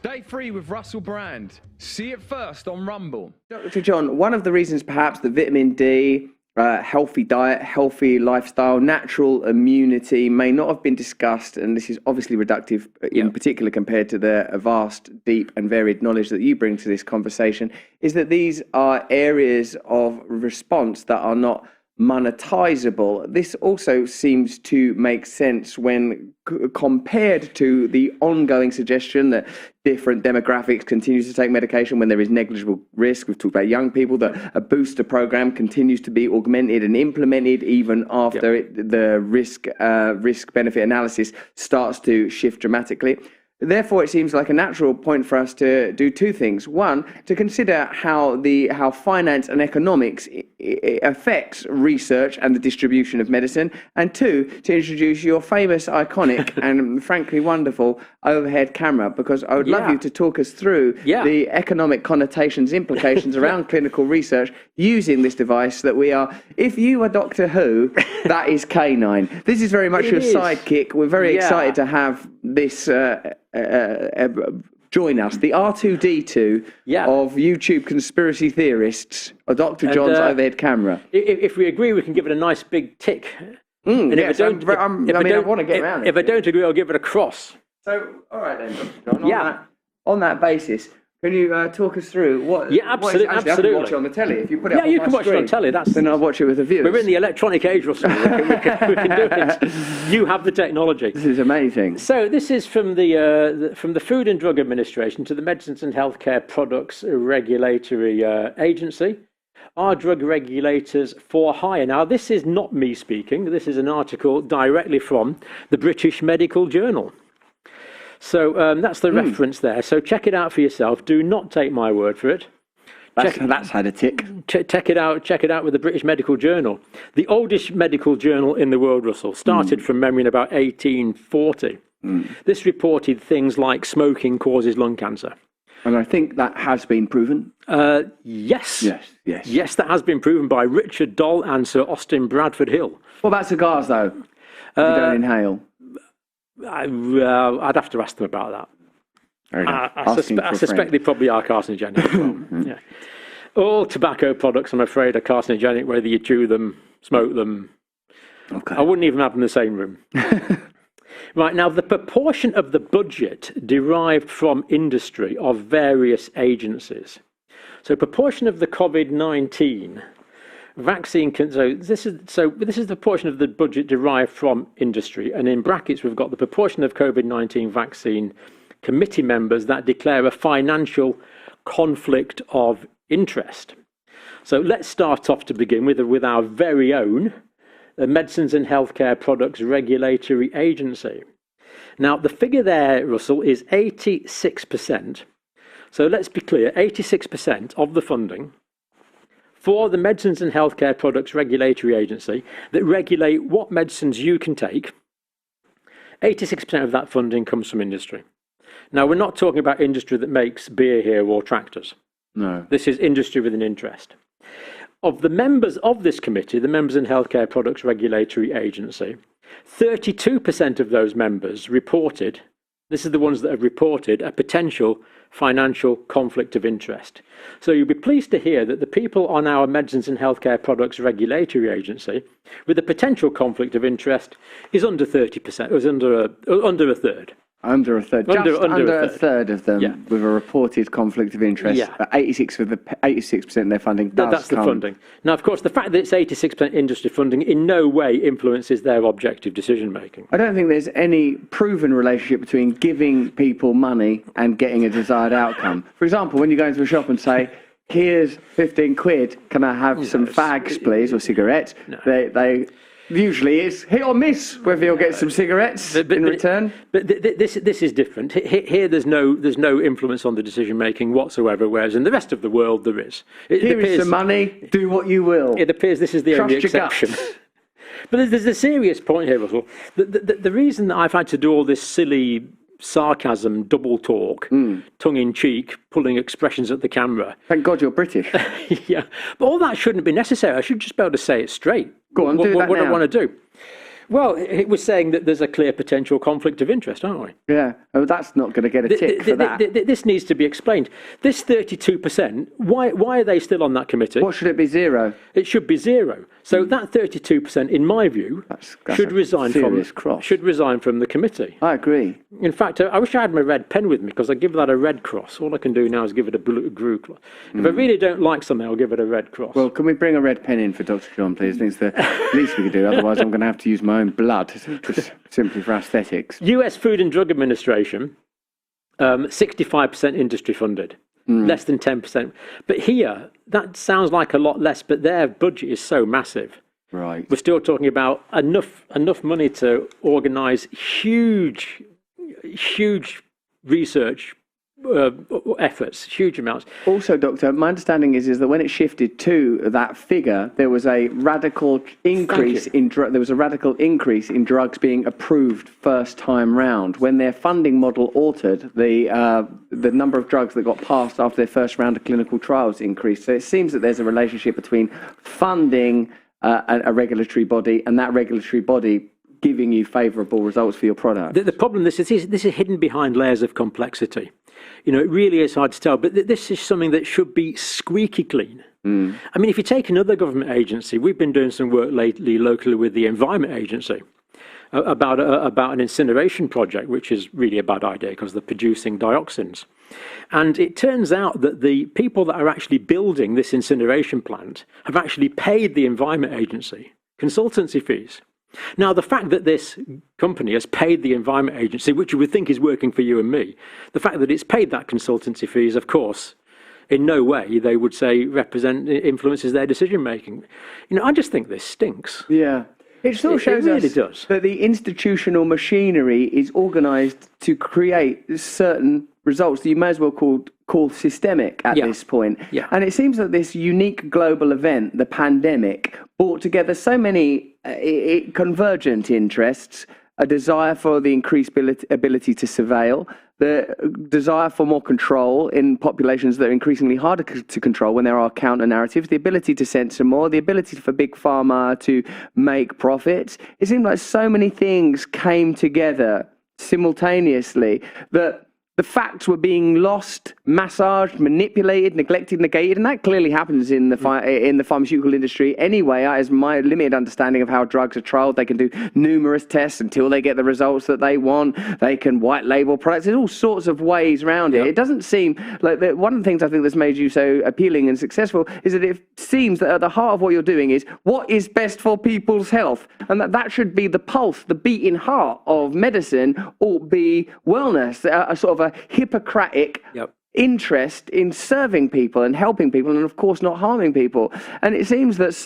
Day 3 with Russell Brand. See it first on Rumble. Dr. John, one of the reasons perhaps that vitamin D, healthy diet, healthy lifestyle, natural immunity may not have been discussed, and this is obviously reductive in particular compared to the vast, deep and varied knowledge that you bring to this conversation, is that these are areas of response that are not monetizable. This also seems to make sense when compared to the ongoing suggestion that different demographics continue to take medication when there is negligible risk. We've talked about young people, that a booster program continues to be augmented and implemented even after the risk-benefit analysis starts to shift dramatically. Therefore, it seems like a natural point for us to do two things. One, to consider how finance and economics affects research and the distribution of medicine. And two, to introduce your famous, iconic and frankly wonderful overhead camera, because I would love you to talk us through the economic connotations, implications around clinical research using this device that we are. If you are Doctor Who, that is K9. This is very much your sidekick. We're very excited to have this join us, the R2D2 of YouTube conspiracy theorists, or Dr. John's overhead camera. If we agree, we can give it a nice big tick. And if I want to get around it. If I don't agree, I'll give it a cross. So, all right then, Dr. John. On that basis, can you talk us through what? Yeah, absolutely. I can watch it on the telly. If you put it up on you my can watch screen, it on telly. Then I'll watch it with the viewers. We're in the electronic age, Russell. we can do it. You have the technology. This is amazing. So this is from the Food and Drug Administration to the Medicines and Healthcare Products Regulatory Agency. Are drug regulators for hire? Now, this is not me speaking. This is an article directly from the British Medical Journal. So that's the reference there. So check it out for yourself. Do not take my word for it. That's had a tick. Check it out. Check it out with the British Medical Journal, the oldest medical journal in the world. Russell started from memory in about 1840. This reported things like smoking causes lung cancer. And I think that has been proven. Yes. Yes. Yes, that has been proven by Richard Doll and Sir Austin Bradford Hill. What about cigars, though? If you don't inhale. I'd have to ask them about that. I suspect they probably are carcinogenic as well. All tobacco products, I'm afraid, are carcinogenic, whether you chew them, smoke them. Okay. I wouldn't even have them in the same room. Right, now the proportion of the budget derived from industry of various agencies. So proportion of the COVID-19 vaccine, so this is the portion of the budget derived from industry, and in brackets we've got the proportion of COVID-19 vaccine committee members that declare a financial conflict of interest. So let's start off to begin with our very own Medicines and Healthcare Products Regulatory Agency. Now the figure there, Russell, is 86%. So let's be clear, 86% of the funding for the Medicines and Healthcare Products Regulatory Agency that regulate what medicines you can take, 86% of that funding comes from industry. Now, we're not talking about industry that makes beer here or tractors. No. This is industry with an interest. Of the members of this committee, the Medicines and Healthcare Products Regulatory Agency, 32% of those members reported, this is the ones that have reported, a potential financial conflict of interest. So you'll be pleased to hear that the people on our Medicines and Healthcare Products Regulatory Agency with a potential conflict of interest is under 30%, or is under a third. Under a third. Under a third of them with a reported conflict of interest. Yeah. 86% of their funding does That's the funding. Now, of course, the fact that it's 86% industry funding in no way influences their objective decision making. I don't think there's any proven relationship between giving people money and getting a desired outcome. For example, when you go into a shop and say, here's 15 quid, can I have some fags, please, or cigarettes? No. They usually it's hit or miss whether you'll get some cigarettes in return. But this is different. Here there's no influence on the decision making whatsoever, whereas in the rest of the world there is. Here is some money, do what you will. It appears this is the only exception. But there's a serious point here, Russell. The reason that I've had to do all this silly sarcasm, double talk, tongue in cheek, pulling expressions at the camera. Thank God you're British. Yeah, but all that shouldn't be necessary. I should just be able to say it straight. Go on, do that what now. I want to do. Well, it was saying that there's a clear potential conflict of interest, aren't we? Yeah, oh, that's not going to get a tick for that. This needs to be explained. This 32%, why are they still on that committee? What should it be, 0? It should be 0. So that 32%, in my view, should resign from the committee. I agree. In fact, I wish I had my red pen with me, because I give that a red cross. All I can do now is give it a blue cross. If I really don't like something, I'll give it a red cross. Well, can we bring a red pen in for Dr. John, please? I think it's the least we could do. Otherwise, I'm going to have to use my own blood, just simply for aesthetics. US Food and Drug Administration, 65% industry funded, less than 10%. But here, that sounds like a lot less, but their budget is so massive. Right. We're still talking about enough money to organise huge research efforts, huge amounts. Also, Doctor, my understanding is that when it shifted to that figure, there was a radical increase in drugs being approved first time round. When their funding model altered, the number of drugs that got passed after their first round of clinical trials increased. So it seems that there's a relationship between funding a regulatory body and that regulatory body giving you favourable results for your product. The problem this is hidden behind layers of complexity. You know, it really is hard to tell, but this is something that should be squeaky clean. I mean, if you take another government agency, we've been doing some work lately locally with the Environment Agency about an incineration project, which is really a bad idea because they're producing dioxins. And it turns out that the people that are actually building this incineration plant have actually paid the Environment Agency consultancy fees. Now, the fact that this company has paid the Environment Agency, which you would think is working for you and me, the fact that it's paid that consultancy fees, of course, in no way, they would say, influences their decision making. You know, I just think this stinks. Yeah. It still shows us that the institutional machinery is organised to create certain results that you may as well call systemic at this point. Yeah. And it seems that this unique global event, the pandemic, brought together so many convergent interests, a desire for the increased ability to surveil, the desire for more control in populations that are increasingly harder to control when there are counter-narratives, the ability to censor more, the ability for big pharma to make profits. It seemed like so many things came together simultaneously that the facts were being lost, massaged, manipulated, neglected, negated, and that clearly happens in the pharmaceutical industry anyway. As my limited understanding of how drugs are trialled, they can do numerous tests until they get the results that they want. They can white label products. There's all sorts of ways around it. It doesn't seem like one of the things I think that's made you so appealing and successful is that it seems that at the heart of what you're doing is what is best for people's health, and that should be the pulse, the beating heart of medicine, ought be wellness, a sort of a Hippocratic interest in serving people and helping people and, of course, not harming people. And it seems that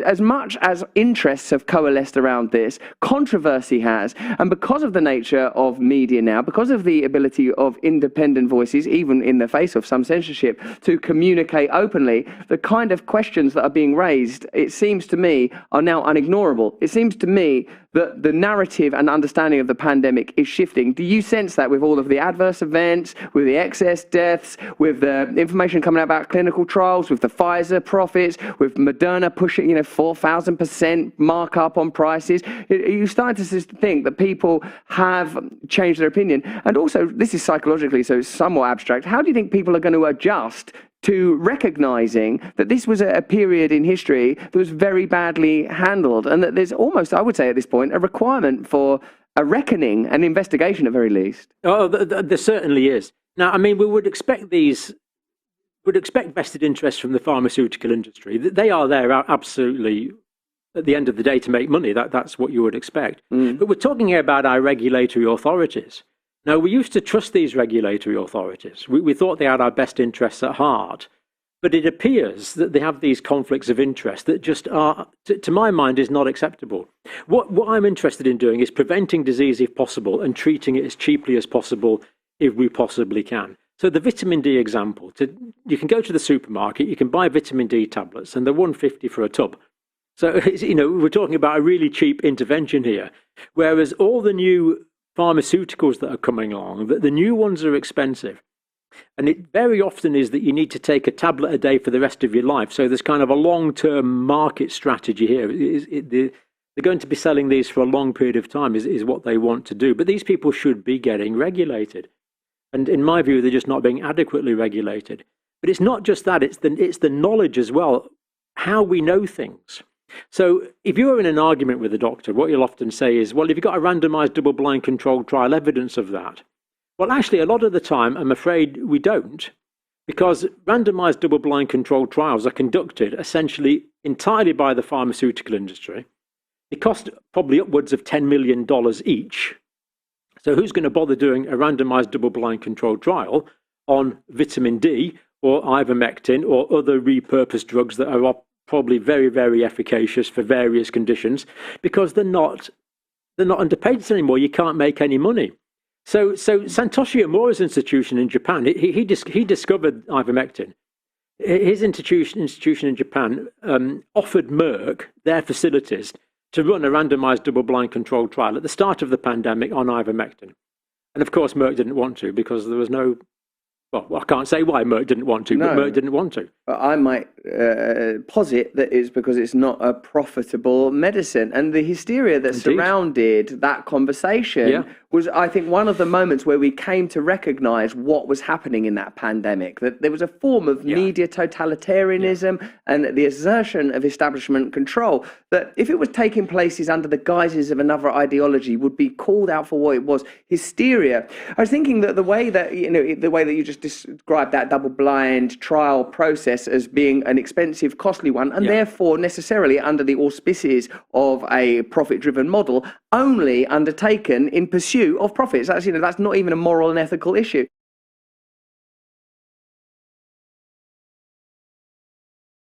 as much as interests have coalesced around this, controversy has. And because of the nature of media now, because of the ability of independent voices, even in the face of some censorship, to communicate openly, the kind of questions that are being raised, it seems to me, are now unignorable. It seems to me that the narrative and understanding of the pandemic is shifting. Do you sense that with all of the adverse events, with the excess deaths, with the information coming out about clinical trials, with the Pfizer profits, with Moderna pushing 4,000% markup on prices? Are you starting to think that people have changed their opinion? And also, this is psychologically, so it's somewhat abstract. How do you think people are going to adjust to recognizing that this was a period in history that was very badly handled, and that there's almost, I would say at this point, a requirement for a reckoning, an investigation at very least? Oh, there certainly is. Now, I mean, we would expect vested interests from the pharmaceutical industry. They are there absolutely at the end of the day to make money. That's what you would expect. But we're talking here about our regulatory authorities. Now, we used to trust these regulatory authorities. We thought they had our best interests at heart. But it appears that they have these conflicts of interest that just are, to my mind, is not acceptable. What I'm interested in doing is preventing disease if possible and treating it as cheaply as possible if we possibly can. So the vitamin D example, you can go to the supermarket, you can buy vitamin D tablets, and they're $1.50 for a tub. So, we're talking about a really cheap intervention here. Whereas all the new pharmaceuticals that are coming along, the new ones are expensive. And it very often is that you need to take a tablet a day for the rest of your life. So there's kind of a long-term market strategy here. They're going to be selling these for a long period of time is what they want to do. But these people should be getting regulated. And in my view, they're just not being adequately regulated. But it's not just that, it's the knowledge as well, how we know things. So if you're in an argument with a doctor, what you'll often say is, well, if you've got a randomized double-blind controlled trial evidence of that. Well, actually, a lot of the time, I'm afraid we don't, because randomized double-blind controlled trials are conducted essentially entirely by the pharmaceutical industry. They cost probably upwards of $10 million each. So who's going to bother doing a randomized double-blind controlled trial on vitamin D or ivermectin or other repurposed drugs that are probably very, very efficacious for various conditions, because they're not under patents anymore. You can't make any money. So Santoshi Omura's institution in Japan, he discovered ivermectin. His institution in Japan offered Merck their facilities to run a randomized double-blind controlled trial at the start of the pandemic on ivermectin. And of course, Merck didn't want to, because there was no... Well, I can't say why Merck didn't want to, but Merck didn't want to. I might posit that it's because it's not a profitable medicine. And the hysteria that surrounded that conversation was, I think, one of the moments where we came to recognize what was happening in that pandemic, that there was a form of media totalitarianism and the assertion of establishment control that, if it was taking places under the guises of another ideology, would be called out for what it was, hysteria. I was thinking that the way that you just described that double-blind trial process as being an expensive, costly one, and therefore necessarily under the auspices of a profit-driven model, only undertaken in pursuit of profits. That's not even a moral and ethical issue.